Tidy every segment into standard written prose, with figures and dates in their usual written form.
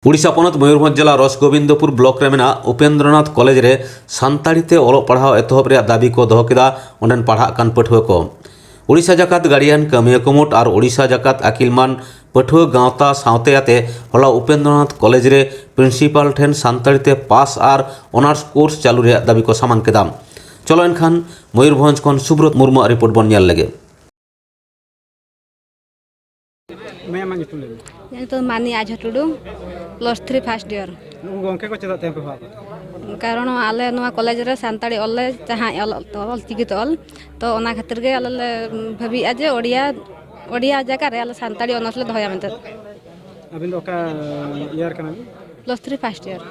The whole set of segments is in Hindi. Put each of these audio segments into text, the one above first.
उड़ीसा पनत मयूरभंज जिला रसगोविंदपुर ब्लॉक रे मेना उपेंद्रनाथ कॉलेज रे सानताड़ीते ओलोग पढ़ाव एतहब रे दाबी को दोहो केदा ओंडेन पढ़ाग कान पठुआ को उड़ीसा जाकात गार्डियन कामिया कुमुट और उड़ीसा जाकात आकिलमान पठुआ गावता सावते आते हला उपेंद्रनाथ कॉलेज रे प्रिंसिपाल ठेन सानताड़ीते पास और ऑनर्स कोर्स चालू रे दाबी को सामान केदा। चलो एनखान मयूरभंज खन सुब्रत मुर्मू रिपोर्ट बन नेल लगे। तो मानी आज टुडू +3 फर्स्ट ईयर गोंके को चेदा तेम पे कारण आले नोआ कॉलेज रे सानताड़ी ऑल जहां ऑल चिकी तो ओना खातिर के आले भाबी आज ओडिया जगह रे आले सानताड़ी ऑनर्स ले दहया मेंते अबिन ओका ईयर कना +3 फर्स्ट ईयर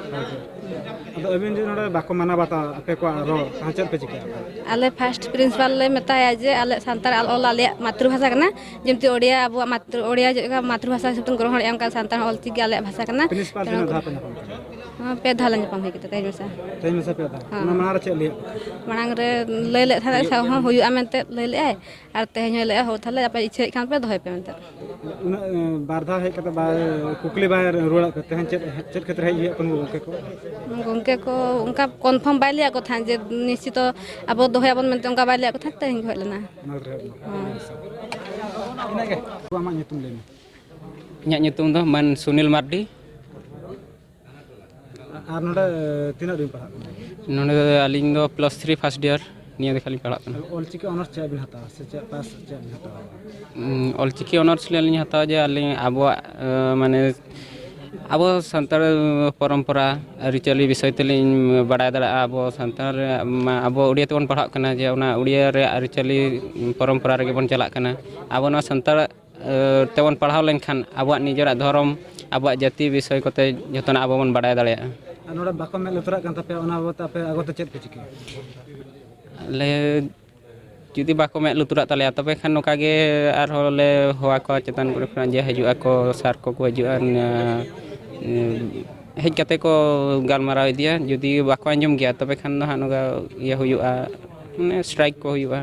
अब अबिन जे नडे बाको माना बाता आपे को रो हाचर पे चिके आले फर्स्ट प्रिंसिपल ले मेताया जे आले सानताड़ ऑल आले मातृभाषा कना जेमती ओडिया अब ओडिया मातृभाषा हिसाब ग्रहण एम का सानताड़ ऑल चिकी आले भाषा कना प्रिंसिपल दिन धा पे पे धालन जपम हे किते तै में से पे धा ना मार चे लिया मांग रे ले ले था हां हुयु आमेते ले ले आर तेहन ले हो थाले आपे इच्छा खान पे दहय पे मेंते उना बारधा है कते बा कुकली बाहर रोड़ा करते हैं चेत क्षेत्र है ये अपन गोंके को उनका कन्फर्म बाइलिया को था जे निश्चित अब दहय अपन मेंते उनका बाइलिया को था तेहन होय लेना इनागे आमा nyutum ले इᱧᱟᱹᱜ ᱧᱩᱛᱩᱢ ᱫᱚ ᱢᱟᱱ ᱥᱩᱱᱤᱞ ᱢᱟᱨᱰᱤ आर नडे तीना दिन पढ़ा ᱱᱚᱰᱮ ᱫᱚ ᱟᱹᱞᱤᱧ ᱫᱚ +3 ᱯᱷᱟᱥᱴ ᱤᱭᱟᱨ ᱱᱤᱭᱟᱹ ᱫᱮᱠᱷᱟᱞᱤᱧ ᱯᱟᱲᱦᱟᱜ ᱠᱟᱱᱟ ऑलचिकी ऑनर्स चे बिन हता से चे पास चे बिन हता ᱚᱞᱪᱤᱠᱤ ᱚᱱᱟᱨᱥ ᱞᱤᱧ ᱦᱟᱛᱟᱣᱟ ᱡᱮ ᱟᱹᱞᱤᱧ ᱟᱵᱚᱣᱟᱜ ᱢᱟᱱᱮ ᱟᱵᱚ ᱥᱟᱱᱛᱟᱲ ᱯᱚᱨᱚᱢᱯᱚᱨᱟ ᱟᱹᱨᱤᱪᱟᱹᱞᱤ ᱵᱤଷᱚᱭ ᱛᱮᱞᱤᱧ ᱵᱟᱰᱟᱭ ᱫᱟᱲᱮᱭᱟᱜᱼᱟ ᱟᱵᱚ ᱥᱟᱱᱛᱟᱲ ᱟᱵᱚ ᱩᱲᱤᱭᱟ ᱛᱮᱵᱚᱱ ᱯᱟᱲᱦᱟᱜ ᱠᱟᱱᱟ ᱡᱮ ᱚᱱᱟ ᱩᱲᱤᱭᱟ ᱨᱮ ᱟᱹᱨᱤᱪᱟᱹᱞᱤ ᱯᱚᱨᱚᱢᱯᱚᱨᱟ ᱨᱮᱜᱮ ᱵᱚᱱ ᱪᱟᱞᱟᱜ ᱠᱟᱱᱟ ᱟᱵᱚ ᱱᱚᱣᱟ ᱥᱟᱱᱛᱟᱲ ᱛᱮᱵᱚᱱ ᱯᱟᱲᱦᱟᱣ ᱞᱮᱱᱠᱷᱟन ᱟᱵᱚᱣᱟᱜ ᱱᱤᱡᱮᱨᱟᱜ ᱫᱷᱚᱨᱚᱢ ᱟᱵᱚᱣᱟᱜ ᱡᱟᱹᱛᱤ ᱵᱤषᱚᱭ ᱠᱚᱛᱮ ᱡᱚᱛᱚᱱᱟᱜ ᱟᱵᱚ ᱵᱚᱱ ᱵᱟᱰᱟᱭ ᱫᱟᱲᱮᱭᱟᱜᱼᱟ नडे बाको में लतरा कान तपे ओना बाबत आपे आगोते चेत पे चिके ले जुदी बाको में लुतुराग तालेया तबे खान नोका गे आरहों ले होवा को चेतन करे खना जे हजुआ को सार को हजुआ हेज कते को गालमाराव इदिया जुदी बाको अंजम गया तबे खान ना नोगा ये हुआ माने स्ट्राइक को हुआ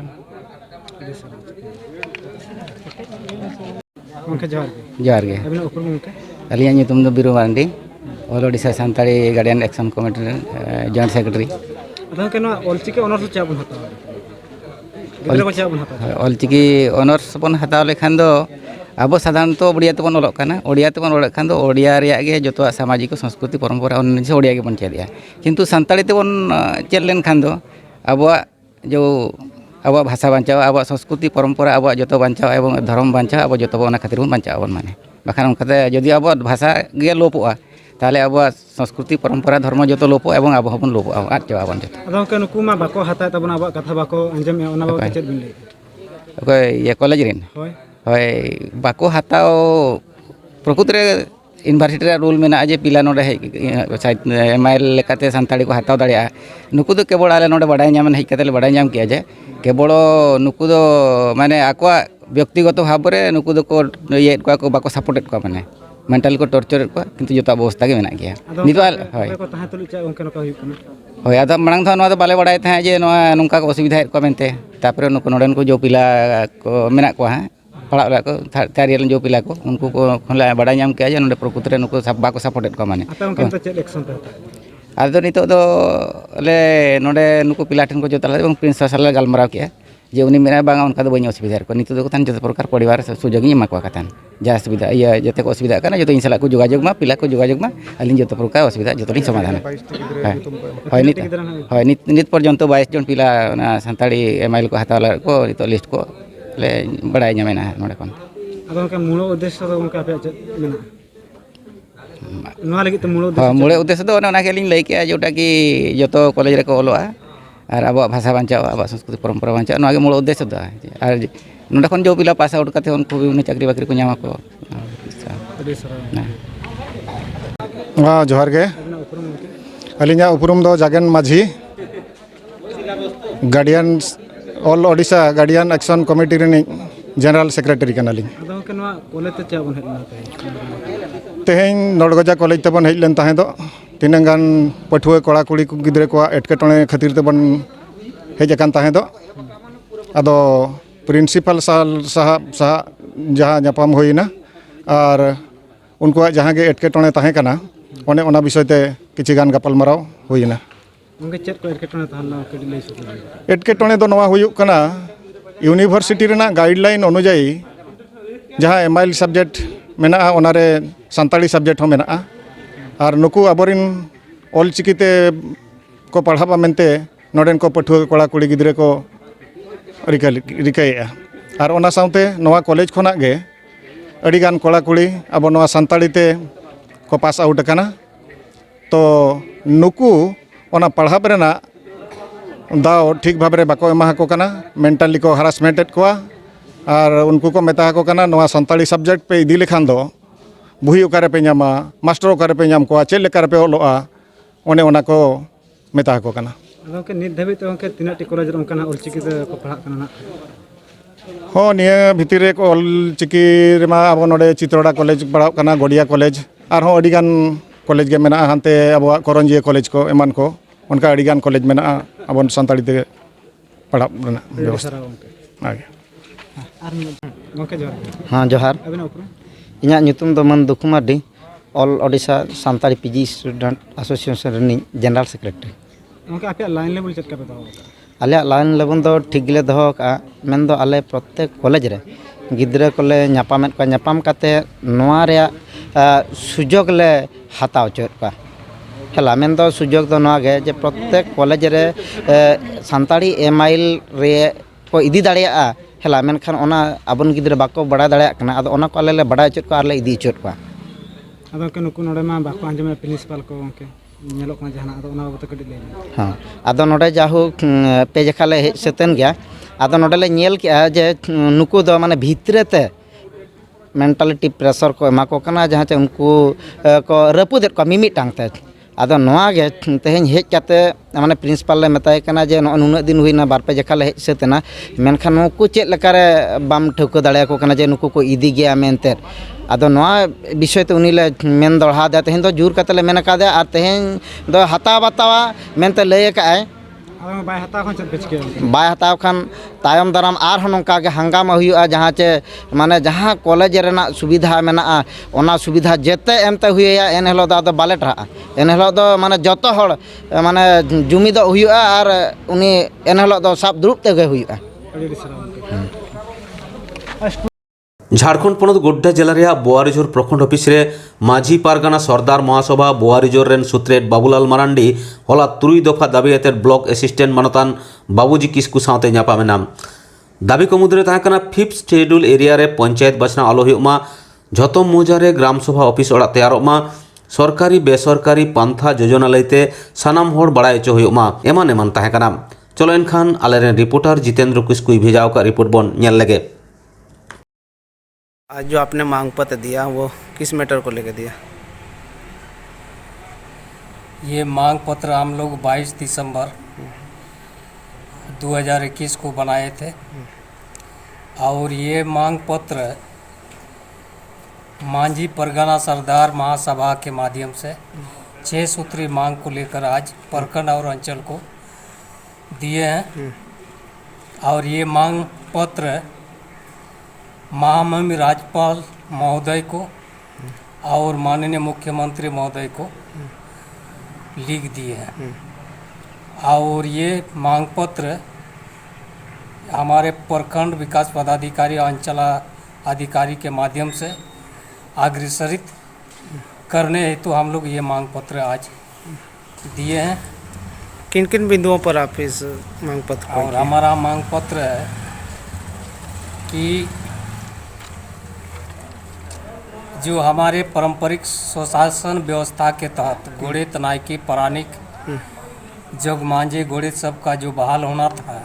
गोंके जोहार गे अबिन ऊपर गोंके अलिया nyutum do Biru Mandi all Odisha Santali guardian action committee joint secretary अदन केनो ऑलचिकी ऑनर्स चे बन हता गिदरे को चे बन हता ऑलचिकी ऑनर्स बन हताव लेखान दो आबो साधारणत ओडिया तेबन ओलोग काना ओडिया तेबन ओलोग खान दो ओडिया रिया गे जतो सामाजिक संस्कृति परंपरा अनुसार ओडिया गे बन चेदिया किंतु सानताड़ी तेबन चेद लेन खान दो आबो जो आबो भाषा बांचाव आबो संस्कृति परंपरा आबो जतो बांचाव एवं धर्म बांचाव आबो जतो ओना खातिर बन बांचाव बन माने बाखान उनकाते जदि आबो भाषा गे लोपोआ ताले आबो संस्कृति परंपरा धर्म जतो लोपो एवं आबो हबन लोपो आद चाबन जतो अदन के नुकु मा बाको हता तबन आबो कथा बाको अंजम ए ओना बाबत चेत बिन ले ओके ये कॉलेज रिन होय होय बाको हताओ प्रकृति रे यूनिवर्सिटी रे रूल मेना जे पिला नोडे एमआईएल लेकाते सानताड़ी को हताव दाड़िया नुकु दो केवल आले नोडे बडाय ᱧᱟᱢ हेज कते बडाय ᱧᱟᱢ किया जे केवल नुकु दो माने आकोआ व्यक्तिगत भाव रे नुकु दो को ये को बाको सपोर्टेड को माने मेंटल को टॉर्चर को किंतु जो अवस्था के मेना गया नितवाल होय को तहा तुलि चे गोंके नका हुई कना होय आदा मणंग थ नोआ दो बाले बडाय था जे नोआ नुका को असुविधा को मेनते तापरे नुकु नोडन को जो पिला को मेना को हा पढ़ा को तारियल जो पिला को उनको को खला बडाय ᱧᱟᱢ किया जे नोडे प्रकृति रे नुकु सब बाको सपोर्टेड को माने आता उनके तो चेत एक्शन पे आदो नितो दो ले नोडे नुकु पिला ठन को जो तला एवं प्रिंसिपल साला गालमराव किया जे उनी मेना बांगा उनका दो बनी असुविधा को नितो दो थान जतो प्रकार परिवार सुजोग नी माको कातान जा सुविधा या जते को असुविधा काना जतो इनसला को जोगाजोग मा पिला को जोगाजोग मा अलिन जतो प्रकार असुविधा जतो लिन समाधान होय नित पर्यंत 22 जन पिला ना सानताड़ी एमआईएल को हतावला को नितो लिस्ट को ले बडाय ᱧᱟᱢᱮना नोडे कोन अदन के मूल उद्देश्य दो गोंके आपे चेत मेना नोआ लगी तो मूल उद्देश्य दो ओना के लिन लई के जोटा कि जतो कॉलेज रे को ओलोआ और अब भाषा बांचाव अब संस्कृति परंपरा बांचाव नोआ के मूल उद्देश्य दो और नोडे खन जो पिला पास आउट कते उनको भी चाकरी बाकरी को ᱧᱟᱢᱟ को हाँ जोहार गे अलिंगा उपरुम दो जागन माझी guardian all Odisha guardian action committee रे जनरल सेक्रेटरी कनाली अदन के नोआ कॉलेज ते चे बन हेना तेहें नड़गजा कॉलेज तेबन हेज लेन ताहे दो तीन गान पठुआ कड़ा कुड़ी को गिद्रे को एटकेटणे खातिर तेबन हेज अकान ताहे दो अदो प्रिंसिपल साहब जहाँ ᱧᱟᱯᱟᱢ होइना और उनको जहाँ गे एटकेटणे ताहे कना ᱚᱱᱮ ᱚᱱᱟ ᱵᱤᱥᱚᱭ ᱛᱮ ᱠᱤᱪᱷᱤ ᱜᱟᱱ ᱜᱟᱯᱟᱞᱢᱟᱨᱟᱣ ᱦᱩᱭᱮᱱᱟ ᱜᱚᱝᱠᱮ ᱪᱮᱫ ᱠᱚ ᱮᱴᱠᱮᱴᱚᱬᱮ ᱛᱟᱦᱮᱸ ᱠᱟᱹᱴᱤᱡ ᱞᱟᱹᱭ ᱥᱚᱫᱚᱨ ᱵᱤᱱ? एटकेटोणे दो नवा हुयुग कना यूनिवर्सिटी रेना गाइडलाइन अनुयायी जहाँ एमआईएल सब्जेक्ट मेना ओनारे सानताड़ी सब्जेक्ट हो मेना और नुकु अबोरिन ऑलचिकीते को पढ़ाबा मेनते नोडेन को पठुआ कोड़ा कुड़ी गिद्रे को रिकायेआ और ओना साउते नवा कॉलेज खोना गे अडिगान कोड़ा कुड़ी अब नवा सानताड़ीते को पास आउट कना तो नुकु ओना पढ़ाब रेना दाव ठीक भाव रे बाको एमा को कना मेंटली को हरासमेंटेड कोआ और उनको को मेता को कना नवा सानताड़ी सब्जेक्ट पे इदी लेखान दो बुही ओकारे पे ᱧᱟᱢᱟ मास्टर ओकारे पे ᱧᱟᱢ कोआ चेल लेकारे पे ओलोआ ओने ओना को मेता को कना गंके नित धाबी तो गंके तीना टी कॉलेज रे ओनकाना ऑलचिकी ते को पढ़ाग कना ना हो निया भितर रे को ऑलचिकी रेमा अब नोडे चित्रोड़ा कॉलेज पढ़ाव कना गोडिया कॉलेज और हो अडिगान कॉलेज गे मेना हानते अब करंजिया कॉलेज को एमान को उनका अडिगान कॉलेज मेना अब सानताड़ी ते पढ़ाव रेना व्यवस्था आगे गंके जोहार हाँ जोहार अबिना उपरो इᱧᱟᱹᱜ ᱧᱩᱛᱩᱢ ᱫᱚ ᱢᱟᱱ Dukhu Mardi all Odisha Santali PG student association running general secretary गंके आपे लाइन लेवल चेक का बताओ आलेयाग लाइन लेवल दो ठीक गिले दोहो का मेन दो आले प्रत्येक कॉलेज रे गिद्रा कोले ᱧᱟᱯᱟᱢᱮᱫ ᱠᱚᱣᱟ ᱧᱟᱯᱟᱢ ᱠᱟᱛᱮ ᱱᱚᱣᱟ ᱨᱮᱭᱟᱜ सुजोग ले हाताव चोर का हेला मेन दो सुजोग दो नवा गे जे प्रत्येक कॉलेज रे सानताड़ी एमआईएल रे को इदी दाड़िया हेला मेनखान ओना आबन गिद्रा बाको बड़ा दाड़िया कना आदो ओना को आले ले बड़ा चोर को आले इदी चोर का आदो के नुकु नोडे मा बाको आंजमे प्रिंसिपल को गंके नेलो कना जहाना आदो ओना बाबत कटिज लay हाँ आदो नोडे जाहु पे जखा ले हेज सेतन गया आदो नोडे ले नेल के जे नुकु दो माने भितरेते मेंटालिटी प्रेशर को एमा को कना जहाँ चे उनको को रपुदेर को मिमी टांगते आदो नवा गे तेहेन हेज काते माने प्रिंसिपल ले मेताय कना जे नुना दिन हुईना बार पे जखा ले हेज सेतना मेनखान नुकु चेद लेकारे बाम ठौका दाड़िया को कना जे नुकु को इदी गया मेनते आदो नवा विषय ते उनी ले मेन दढ़ा दे तेहेन दो जुर काते ले मेन का दे और तेहेन दो हताव बतावा मेनते लय काय आदो बाय हता खन चेक बेचके बाय हताव खान तायम दाराम आर हन नोंका गे हंगामा हुआ जहाँ चे माने जहाँ कॉलेज रेना सुविधा मेना ओना सुविधा जेते एमते हुआ एन हेलो दो बाले टरा एन हेलो दो माने जतो हड़ माने जुमी दो हुआ और उनी एन हेलो दो सब दुरुब तेगे हुआ झारखंड पनत गोड्डा जिला रे बोआरिजोर प्रखंड ऑफिस रे माझी पारगाना सरदार महासभा बोआरिजोर रेन सुत्रेट बाबूलाल मारांडी हला 3 दफा दाबी आते ब्लॉक असिस्टेंट मानतान बाबूजी किस्कू साथे ᱧᱟᱯᱟᱢᱮᱱᱟ दाबी को मुद्रे ताकना 5th शेड्यूल एरिया रे पंचायत बचना आलो हुमा झतो मौजा रे ग्राम सभा ऑफिस ओड़ा तैयारोमा सरकारी बेसरकारी पंथा योजना लैते सानाम होड़ बड़ाय चो हुमा एमान एमान ताकना चलो एनखान आलेरे रिपोर्टर जितेंद्र किस्कू भेजाव का रिपोर्ट बन नेल लगे। आज जो आपने मांग पत्र दिया वो किस मैटर को लेकर दिया? ये मांग पत्र हम लोग 22 दिसंबर 2021 को बनाए थे और ये मांग पत्र मांझी परगना सरदार महासभा के माध्यम से 6 सूत्री मांग को लेकर आज प्रखंड और अंचल को दिए हैं और ये मांग पत्र महामहिम राज्यपाल महोदय को और माननीय मुख्यमंत्री महोदय को लिख दिए हैं और ये मांग पत्र हमारे प्रखंड विकास पदाधिकारी अंचल अधिकारी के माध्यम से अग्रसरित करने हेतु हम लोग ये मांग पत्र आज दिए हैं। किन किन बिंदुओं पर आप इस मांग पत्र को और हमारा मांग पत्र है कि जो हमारे पारंपरिक स्वशासन व्यवस्था के तहत घोड़े तनाई परानिक जग मांझे घोड़े सब का जो बहाल होना था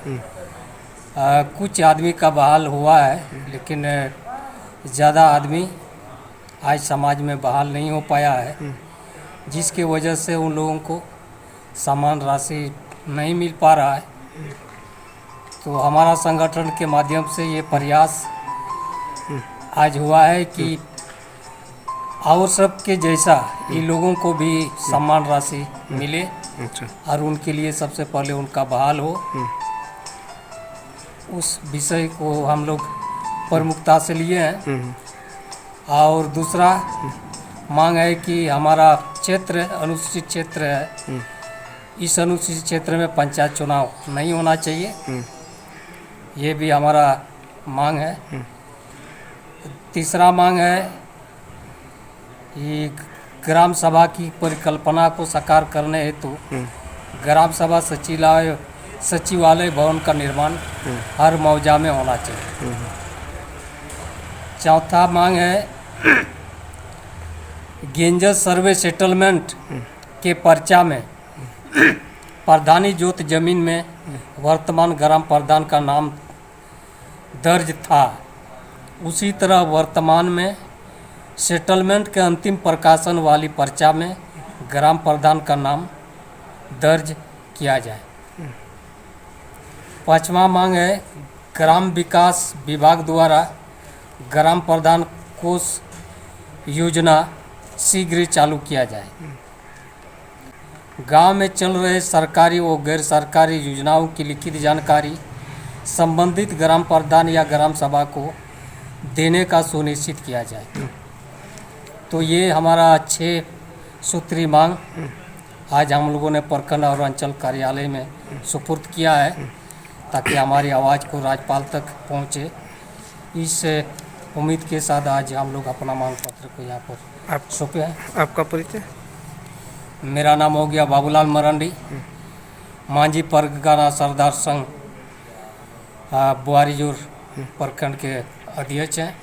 कुछ आदमी का बहाल हुआ है लेकिन ज़्यादा आदमी आज समाज में बहाल नहीं हो पाया है जिसकी वजह से उन लोगों को समान राशि नहीं मिल पा रहा है। तो हमारा संगठन के माध्यम से ये प्रयास आज हुआ है कि और सब के जैसा इन लोगों को भी सम्मान राशि मिले और उनके लिए सबसे पहले उनका बहाल हो। उस विषय को हम लोग प्रमुखता से लिए हैं। और दूसरा मांग है कि हमारा क्षेत्र अनुसूचित क्षेत्र है, इस अनुसूचित क्षेत्र में पंचायत चुनाव नहीं होना चाहिए, ये भी हमारा मांग है। तीसरा मांग है कि ग्राम सभा की परिकल्पना को साकार करने हेतु ग्राम सभा सचिवालय भवन का निर्माण हर मौजा में होना चाहिए। चौथा मांग है गेंजर सर्वे सेटलमेंट के पर्चा में प्रधानी जोत जमीन में वर्तमान ग्राम प्रधान का नाम दर्ज था, उसी तरह वर्तमान में सेटलमेंट के अंतिम प्रकाशन वाली पर्चा में ग्राम प्रधान का नाम दर्ज किया जाए। पांचवा मांग है ग्राम विकास विभाग द्वारा ग्राम प्रधान कोष योजना शीघ्र चालू किया जाए। गांव में चल रहे सरकारी व गैर सरकारी योजनाओं की लिखित जानकारी संबंधित ग्राम प्रधान या ग्राम सभा को देने का सुनिश्चित किया जाए। तो ये हमारा 6 सूत्री मांग आज हम लोगों ने प्रखंड और अंचल कार्यालय में सुपुर्द किया है, ताकि हमारी आवाज़ को राज्यपाल तक पहुँचे। इस उम्मीद के साथ आज हम लोग अपना मांग पत्र को यहाँ पर सौंपे हैं। आपका परिचय? मेरा नाम हो गया बाबूलाल मरंडी, मांझी परगना सरदार संघ बुआरीजोर प्रखंड के अध्यक्ष हैं।